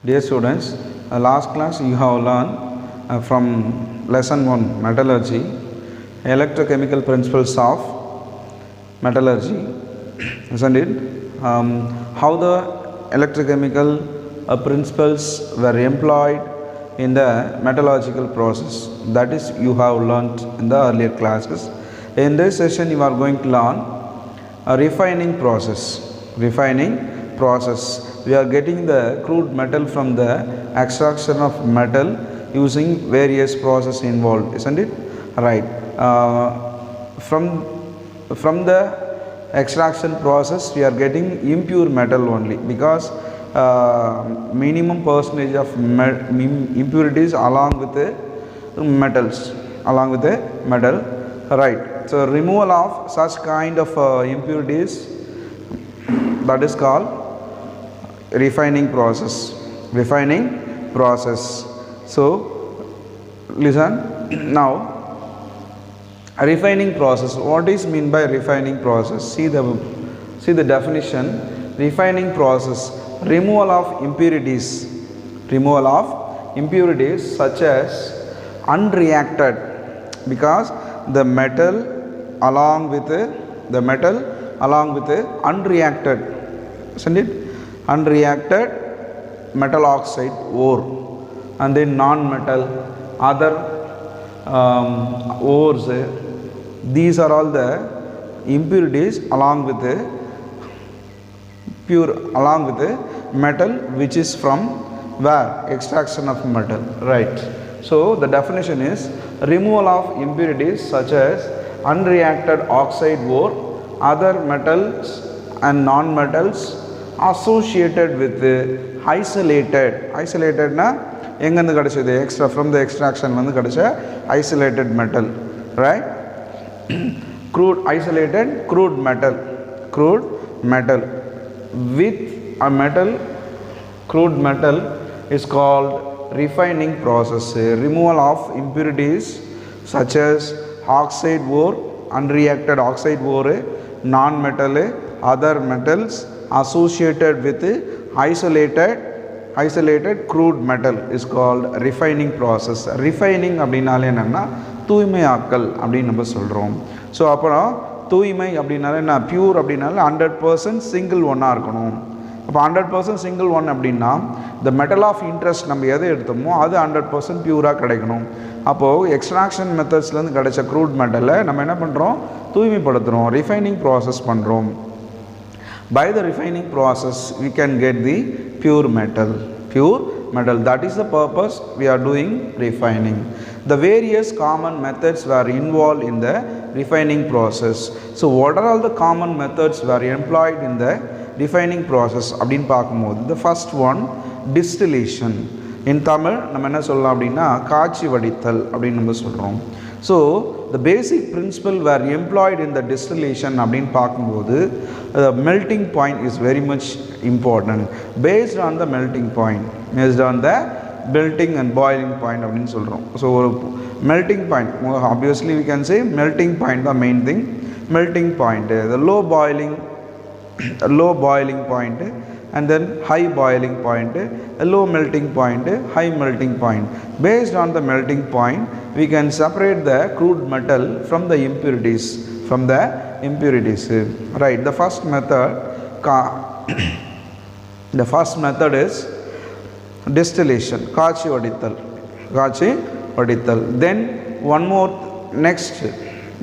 Dear students, last class you have learned from lesson 1 metallurgy, electrochemical principles of metallurgy, isn't it? How the electrochemical principles were employed in the metallurgical process, that is you have learnt in the earlier classes. In this session you are going to learn a refining process. We are getting the crude metal from the extraction of metal using various process involved, isn't it? Right. From the extraction process we are getting impure metal only, because minimum percentage of impurities along with the metal, right? So removal of such kind of impurities, that is called refining process. So listen now, refining process. What is mean by refining process? See the definition. Refining process: removal of impurities such as unreacted, because the metal along with unreacted, isn't it? Unreacted metal oxide ore, and then non-metal other ores. These are all the impurities along with the metal, which is from where? Extraction of metal, right? So the definition is removal of impurities such as unreacted oxide ore, other metals and non-metals associated with isolated na engandu kadachide extra from the extraction vandu kadacha isolated metal, right? crude metal with a metal, crude metal is called refining process. Removal of impurities such as oxide ore, unreacted oxide ore, non-metal, other metals associated with isolated crude metal is called refining process. Refining அப்படினாலே என்னன்னா தூய்மையாக்கல் அப்படின்னு நம்ம சொல்கிறோம். So அப்புறம் தூய்மை அப்படின்னாலே என்ன? Pure அப்படின்னாலே 100% சிங்கிள் ஒன்னாக இருக்கணும். அப்போ 100% சிங்கிள் ஒன் அப்படின்னா இந்த மெட்டல் ஆஃப் இன்ட்ரெஸ்ட் நம்ம எதை எடுத்தோமோ அது 100% பியூராக கிடைக்கணும். அப்போது எக்ஸ்ட்ராக்ஷன் மெத்தட்ஸ்லேருந்து கிடைச்ச க்ரூட் மெட்டலை நம்ம என்ன பண்ணுறோம்? தூய்மைப்படுத்துகிறோம், ரிஃபைனிங் ப்ராசஸ் பண்ணுறோம். By the refining process we can get the pure metal. That is the purpose we are doing refining. The various common methods were involved in the refining process. So what are all the common methods were employed in the refining process அப்படினு பார்க்கும்போது, the first one, distillation. In Tamil நம்ம என்ன சொல்லலாம் அப்படின்னா காய்ச்சி வடித்தல் அப்படின்னு நம்ம சொல்கிறோம். So the basic principle were employed in the distillation அப்படின்னு பார்க்கும்போது, the melting point is very much important. Based on the melting and boiling point அப்படின்னு சொல்கிறோம். So melting point, obviously we can say melting point the main thing. Melting point, the low boiling point, and then high boiling point, a low melting point, high melting point. Based on the melting point we can separate the crude metal from the impurities, right? The first method is distillation, காய்ச்சி வடித்தல். Then one more, next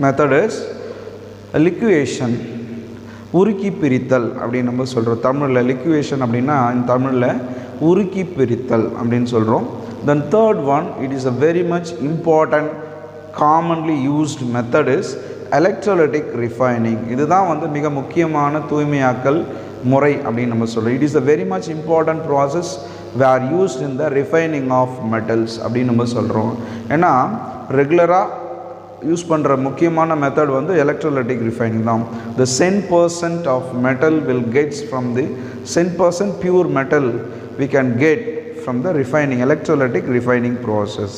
method is liquefaction, உருக்கி பிரித்தல் அப்படின்னு நம்ம சொல்கிறோம். தமிழில் liquefaction அப்படின்னா தமிழில் உருக்கி பிரித்தல் அப்படின்னு சொல்கிறோம். Then third one, it is a very much important commonly used method is electrolytic refining. இதுதான் வந்து மிக முக்கியமான தூய்மையாக்கல் முறை அப்படின்னு நம்ம சொல்கிறோம். It is a very much important process we are used in the refining of metals அப்படின்னு நம்ம சொல்கிறோம். ஏன்னா ரெகுலராக யூஸ் பண்ணுற முக்கியமான மெத்தட் வந்து எலக்ட்ரோலைட்டிக் ரிஃபைனிங் தான். The 10% of metal will get from the 10% pure metal we can get from the electrolytic refining process.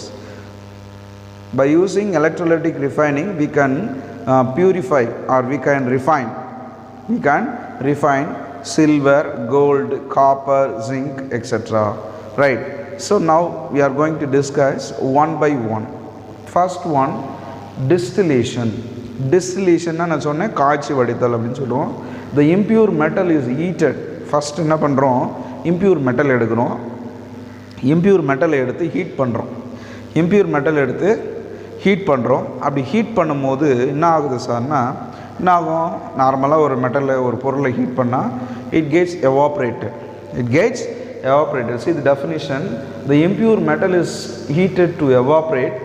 By using electrolytic refining we can purify or we can refine silver, gold, copper, zinc, etc. right? So now we are going to discuss one by one. First one, distillation. Distillation na நான் சொன்னேன் காய்ச்சி வடித்தல் அப்படினு சொல்றோம். The impure metal is heated. First என்ன பண்றோம், impure metal எடுக்கிறோம். impure metal எடுத்து heat பண்றோம். impure metal எடுத்து ஹீட் பண்றோம். அப்படி ஹீட் பண்ணும்போது என்ன ஆகுது சார்னா, என்ன ஆகும், நார்மலா ஒரு மெட்டல்ல ஒரு பொருளை ஹீட் பண்ணா it gets evaporated. It gets evaporated. See the definition, the impure metal is heated to evaporate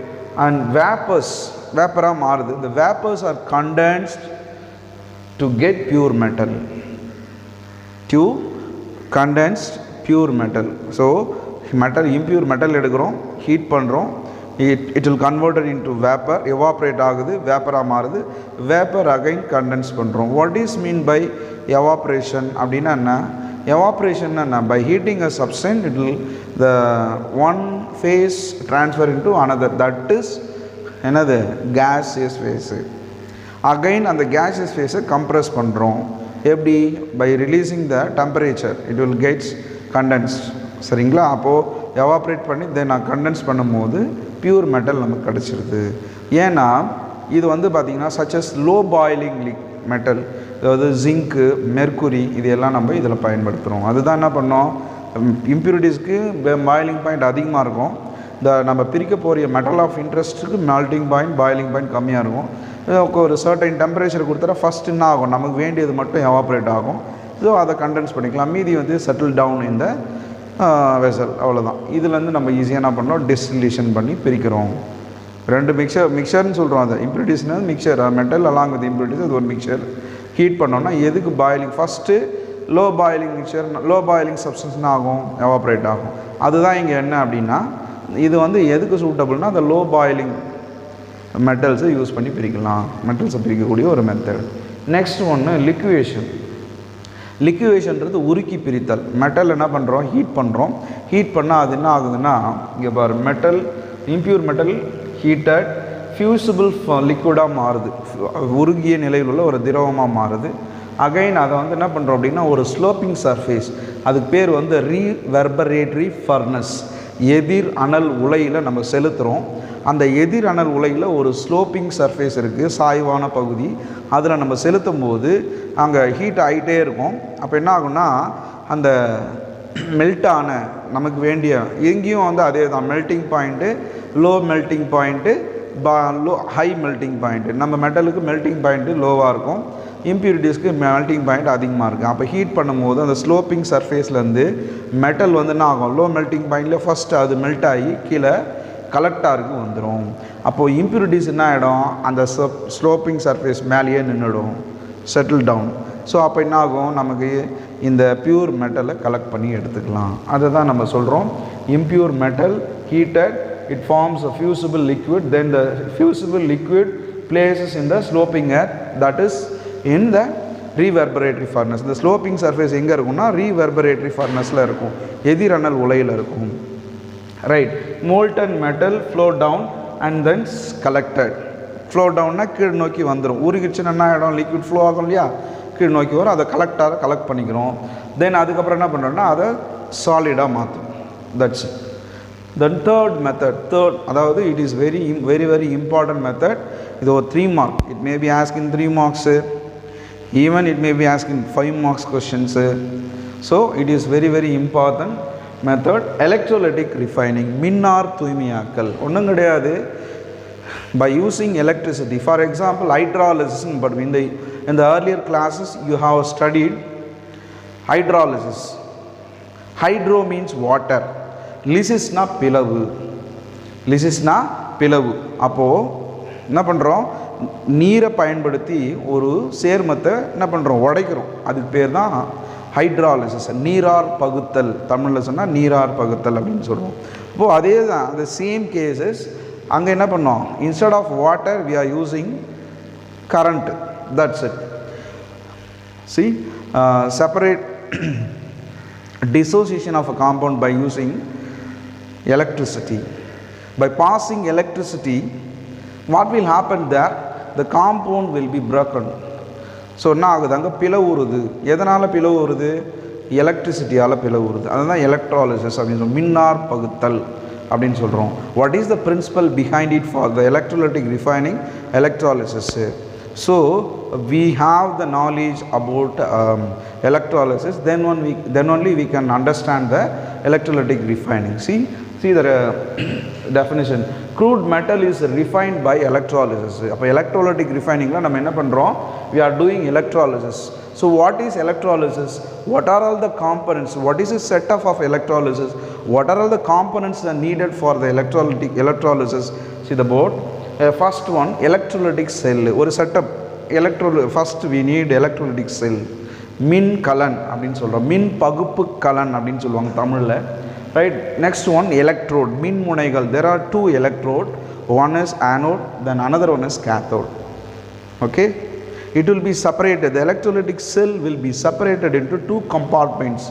and vapor மாறுது. The vapors are condensed to get pure metal. To condensed pure metal. So metal, impure metal எடுக்கிறோம், heat பண்ணுறோம், it will convert it into vapor, evaporate ஆகுது, vapor மாறுது, vapor again condense பண்ணுறோம். What is mean by evaporation அப்படின்னா என்ன? evaporation என்ன? By heating a substance, it will the one phase transfer into another, that is என்னது, gaseous phase. again அந்த gaseous phase compress பண்ணுறோம். எப்படி? by releasing the temperature, it will get condensed. சரிங்களா? அப்போது evaporate பண்ணி தென் கண்டென்ஸ் பண்ணும்போது pure metal நமக்கு கிடச்சிருது. ஏன்னா இது வந்து பார்த்திங்கன்னா சச்சஸ் லோ பாயிலிங் மெட்டல், அதாவது ஜிங்க்கு, மெர்க்குரி, இது எல்லாம் நம்ம இதில் பயன்படுத்துகிறோம். அதுதான் என்ன பண்ணோம், இம்ப்யூரிட்டிஸ்க்கு பாயிலிங் பாயிண்ட் அதிகமாக இருக்கும். இந்த நம்ம பிரிக்க போகிற மெட்டல் ஆஃப் இன்ட்ரெஸ்ட்டுக்கு மெல்டிங் பாயிண்ட், பாயிலிங் பாயிண்ட் கம்மியாக இருக்கும். ஒரு சர்டைன் டெம்பரேச்சர் கொடுத்தா ஃபஸ்ட் என்ன ஆகும், நமக்கு வேண்டியது மட்டும் எவாப்ரேட் ஆகும். ஸோ அதை கண்டென்ஸ் பண்ணிக்கலாம். மீதி வந்து செட்டில் டவுன் இந்த வெசல், அவ்வளோதான். இதுலேருந்து நம்ம ஈஸியாக என்ன பண்ணோம், டிஸ்டிலேஷன் பண்ணி பிரிக்கிறோம். ரெண்டு மிக்சர்னு சொல்கிறோம். அதை இம்ப்யூரிட்டிஸ்னா mixture, metal along with impurities, அது ஒரு மிக்சர். ஹீட் பண்ணோன்னா எதுக்கு boiling, first low boiling mixture, low boiling சப்ஸ்டன்ஸ்னா ஆகும், எவாப்ரேட் ஆகும். அதுதான் இங்கே என்ன அப்படின்னா, இது வந்து எதுக்கு சூட்டபிள்னா அந்த லோ பாயிலிங் மெட்டல்ஸை யூஸ் பண்ணி பிரிக்கலாம். மெட்டல்ஸை பிரிக்கக்கூடிய ஒரு மெத்தட். நெக்ஸ்ட் ஒன்று லிக்வியேஷன். லிக்வியேஷன்றது உருக்கி பிரித்தல். மெட்டல் என்ன பண்ணுறோம், ஹீட் பண்ணுறோம். ஹீட் பண்ணால் அது என்ன ஆகுதுன்னா, இங்கே பாரு, metal, impure metal heated fusible லிக்விடாக மாறுது, உருகிய நிலையில் உள்ள ஒரு திரவமாக மாறுது. அகைன் அதை வந்து என்ன பண்ணுறோம் அப்படின்னா ஒரு ஸ்லோப்பிங் சர்ஃபேஸ், அதுக்கு பேர் வந்து ரீவெர்பரேட்டரி ஃபர்னஸ், எதிர் அனல் உலையில் நம்ம செலுத்துகிறோம். அந்த எதிர் அனல் உலையில் ஒரு ஸ்லோப்பிங் சர்ஃபேஸ் இருக்குது, சாய்வான பகுதி. அதில் நம்ம செலுத்தும் போது அங்கே ஹீட் ஆகிட்டே இருக்கும். அப்போ என்ன ஆகும்னா அந்த மெல்ட்டான நமக்கு வேண்டிய எங்கேயும் வந்து அதே தான் melting point, low melting point, low high melting point. நம்ம மெட்டலுக்கு மெல்ட்டிங் பாயிண்ட்டு லோவாக இருக்கும், இம்ப்யூரிட்டிஸ்க்கு மெல்ட்டிங் பாயிண்ட் அதிகமாக இருக்குது. அப்போ ஹீட் பண்ணும்போது அந்த ஸ்லோப்பிங் சர்ஃபேஸ்லேருந்து மெட்டல் வந்து என்ன ஆகும், லோ மெல்ட்டிங் பாயிண்டில் ஃபஸ்ட்டு அது மெல்ட் ஆகி கீழே கலெக்டாருக்கு வந்துடும். அப்போது இம்ப்யூரிட்டிஸ் என்ன ஆகிடும், அந்த ஸ்லோப்பிங் சர்ஃபேஸ் மேலேயே நின்றுடும், செட்டில் டவுன். ஸோ அப்போ என்ன ஆகும், நமக்கு இந்த பியூர் மெட்டலை கலெக்ட் பண்ணி எடுத்துக்கலாம். அதை தான் நம்ம சொல்கிறோம், impure metal heated, it forms a fusible liquid, then the fusible liquid places in the sloping hearth, that is in the reverberatory furnace. இந்த ஸ்லோப்பிங் சர்ஃபேஸ் எங்கே இருக்கும்னா ரீவெர்பரேட்டரி ஃபர்னஸில் இருக்கும், எதிரணல் உலையில் இருக்கும். Right. Molten metal flow down and then collected. Flow டவுன்னா கீழ் நோக்கி வந்துடும். உருகிடுச்சுன்னா என்ன ஆகிடும், லிக்விட் ஃப்ளோ ஆகும் இல்லையா, கீழ் நோக்கி வரும். அதை கலெக்ட் பண்ணிக்கிறோம். தென் அதுக்கப்புறம் என்ன பண்ணுறோன்னா அதை சாலிடாக மாற்றும். That's it. Then third method, அதாவது it is very very important method. இது ஒரு 3 mark. It may be ask in 3 marks, even it may be ask in 5 marks questions. So it is very important method. Electrolytic refining, மின்னார் தூய்மையாக்கல். ஒன்றும் கிடையாது, by using electricity. For example, hydrolysis. But in the earlier classes you have studied hydrolysis. Hydro means water, lysis na pilavu, lysis na pilavu. அப்போ என்ன பண்ணுறோம், நீரை பயன்படுத்தி ஒரு சேர்மத்தை என்ன பண்ணுறோம், உடைக்கிறோம். அதுக்கு பேர் தான் ஹைட்ராலிசிஸ், நீரார் பகுத்தல். தமிழில் சொன்னால் நீரார் பகுத்தல் அப்படின்னு சொல்லுவோம். இப்போது அதே தான், அந்த சேம் கேசஸ் அங்கே என்ன பண்ணோம், instead of water we are using current. That's it. See separate dissociation of a compound by using electricity. By passing electricity, what will happen there, the compound will be broken. So என்ன ஆகுது, அங்கே பிளவு வருது. எதனால் பிளவு வருது, எலக்ட்ரிசிட்டியால் பிளவுறுது. அதுதான் electrolysis அப்படின்னு சொல்லுவோம். மின்னார் பகுத்தல் அப்படின்னு சொல்கிறோம். What is the principle behind it for the electrolytic refining electrolysis? So we have the knowledge about electrolysis, then only we can understand the electrolytic refining. See the definition. Crude metal is refined by electrolysis. அப்போ electrolytic refiningல நம்ம என்ன பண்ணுறோம்? We are doing electrolysis. So what is electrolysis? What are all the components? What is the setup of electrolysis? What are all the components that are needed for the electrolysis? See the board. First one, electrolytic cell. ஒரு setup. First we need electrolytic cell. மின் கலன் அப்படின்னு சொல்கிறோம். மின் பகுப்பு கலன் அப்படின்னு சொல்லுவாங்க தமிழில். Right. Next one, electrode. மின் முனைகள். There are two electrode. One is anode, then another one is cathode. Okay. It will be separated. The electrolytic cell will be separated into two compartments.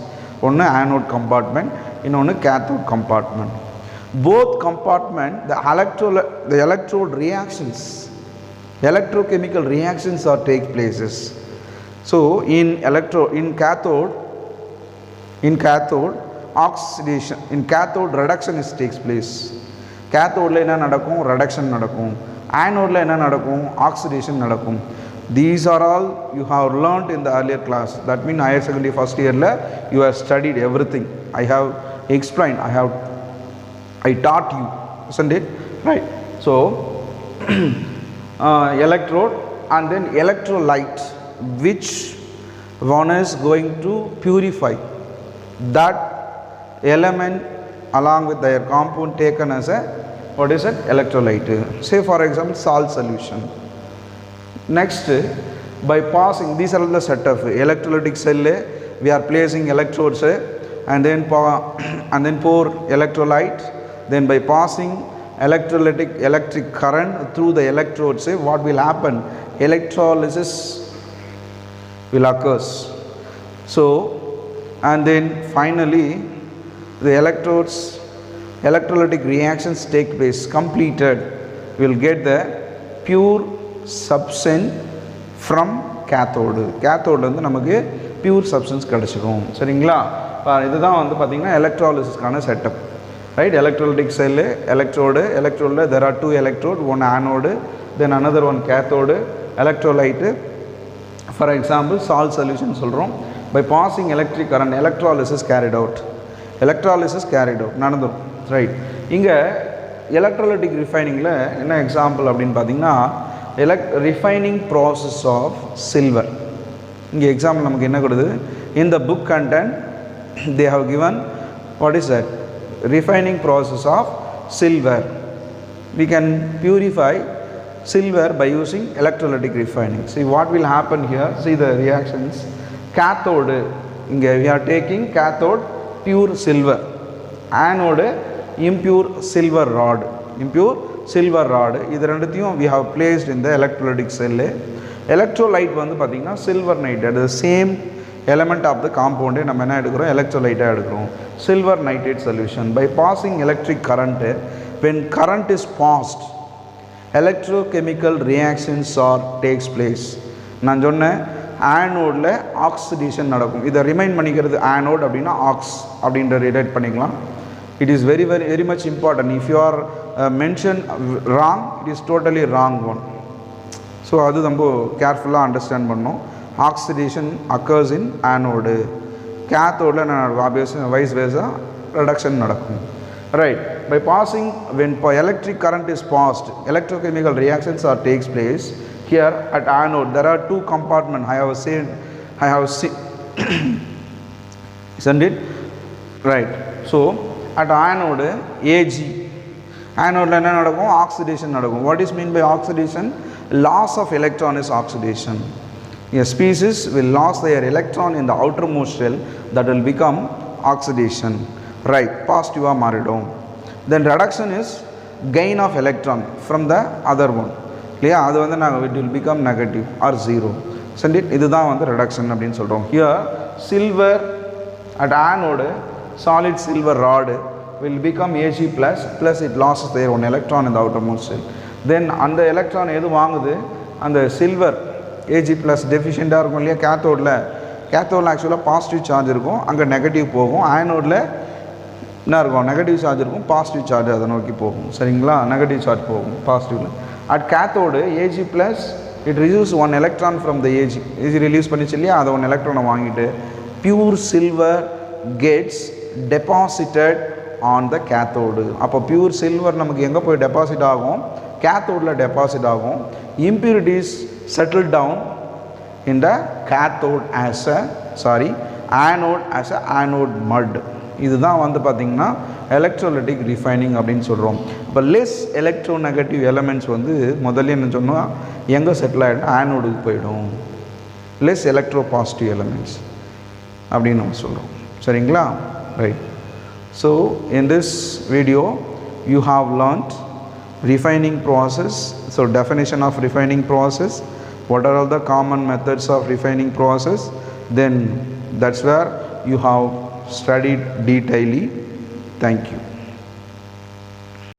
One anode compartment, இன்னொன்று cathode compartment. Both compartment, the electrode reactions, electrochemical reactions are take places. So in cathode oxidation, in cathode reduction is takes place. Cathode la enna nadakum? Reduction nadakum. Anode la enna nadakum? Oxidation nadakum. These are all you have learnt in the earlier class. That means higher secondary first year la you have studied everything. I have explained, I taught you, isn't it? Right. So electrode and then electrolyte, which one is going to purify that element along with their compound taken as a, what is it? Electrolyte. Say for example salt solution. Next, by passing, these are the set of electrolytic cell, we are placing electrodes and then pour electrolyte. Then by passing electric current through the electrodes, what will happen? Electrolysis will occur. So and then finally the electrolytic reactions take place. Completed, we will get the pure substance from cathode. Cathode வந்து நமக்கு pure substance கிடைச்சிரும். சரிங்களா? இதுதான் வந்து பார்த்தீங்கன்னா எலக்ட்ராலிசிஸ்க்கான setup. Right, electrolytic cell, electrode, there are two electrode, one anode, then another one cathode, electrolyte. For example, salt solution சொல்றோம். By passing electric current, electrolysis carried out. நடந்துரும். Right. இங்க electrolytic refiningல என்ன example அப்படின்னு பார்த்தீங்கன்னா refining process of silver. இங்க example நமக்கு என்ன கொடுது? In the book content they have given what is that? Refining process of silver. We can purify silver by using electrolytic refining. See what will happen here? See the reactions. Cathode, we are taking cathode pure silver, anode impure silver rod. இது ரெண்டுத்தையும் we have placed in the electrolytic cell. Electrolyte வந்து பார்த்தீங்கன்னா silver nitrate, the same element of the compound நம்ம என்ன எடுக்கிறோம்? electrolyte எடுக்கிறோம். Silver nitrate solution. By passing electric current, when current is passed, electrochemical reactions takes place. நான் சொன்னேன் ஆனோடில் oxidation நடக்கும். இதை ரிமைண்ட் பண்ணிக்கிறது ஆனோட் அப்படின்னா ஆக்ஸ் அப்படின்ற ரிலேட் பண்ணிக்கலாம். It is very very very much important. If you are mention wrong, it is totally wrong one. So அது நம்ம கேர்ஃபுல்லாக அண்டர்ஸ்டாண்ட் பண்ணோம். Oxidation occurs in anode. கேத்தோடில் என்ன நடக்கும்? ஆப்வியஸ்லி வைஸ் வேர்ஸா ரிடக்ஷன் நடக்கும். Right. By passing, when electric current is passed, electrochemical reactions takes place. Here at anode, there are two compartments. I have seen, isn't it? Right. So at anode, Ag, anode என்ன நடக்கும்? Oxidation நடக்கும். What is mean by oxidation? Loss of electron is oxidation. A species will lose their electron in the outermost shell, that will become oxidation. Right, positive மாறிடும். Then reduction is gain of electron from the other one. இல்லையா? அது வந்து நாங்கள் it will become negative or zero. Send it. இதுதான் வந்து reduction அப்படின்னு சொல்கிறோம். Here silver at anode, solid silver rod will become Ag plus it loses their one electron in the outermost shell. Then அந்த electron எது வாங்குது? அந்த silver Ag plus டெஃபிஷியண்டாக இருக்கும் இல்லையா கேத்தோடில், கேத்தோடில் ஆக்சுவலாக பாசிட்டிவ் சார்ஜ் இருக்கும், அங்கே நெகட்டிவ் போகும். ஆனோடில் என்ன இருக்கும், நெகட்டிவ் சார்ஜ் இருக்கும், பாசிட்டிவ் சார்ஜ் அதை நோக்கி போகும். சரிங்களா, நெகட்டிவ் சார்ஜ் போகும் பாசிட்டிவில். At cathode Ag plus it relieves 1 electron from the Ag. Ag release பண்ணிச்சு இல்லையா, அதை 1 electron வாங்கிட்டு pure silver gets deposited on the cathode. அப்போ பியூர் சில்வர் நமக்கு எங்கே போய் டெபாசிட் ஆகும், கேத்தோடில் டெபாசிட் ஆகும். Impurities settle down in the cathode as a anode as a anode mud. இதுதான் வந்து பார்த்திங்கன்னா எலக்ட்ரோலைட்டிக் ரிஃபைனிங் அப்படின்னு சொல்கிறோம். இப்போ லெஸ் எலக்ட்ரோ நெகட்டிவ் எலமெண்ட்ஸ் வந்து முதல்ல என்ன சொன்னால் எங்கே செட்டில் ஆகிடும், ஆனோடுக்கு போயிடும். லெஸ் எலக்ட்ரோ பாசிட்டிவ் எலமெண்ட்ஸ் அப்படின்னு நம்ம சொல்கிறோம். சரிங்களா, right. So in this video you have learnt refining process. So definition of refining process, what are all the common methods of refining process, then that's where you have studied detailedly. Thank you.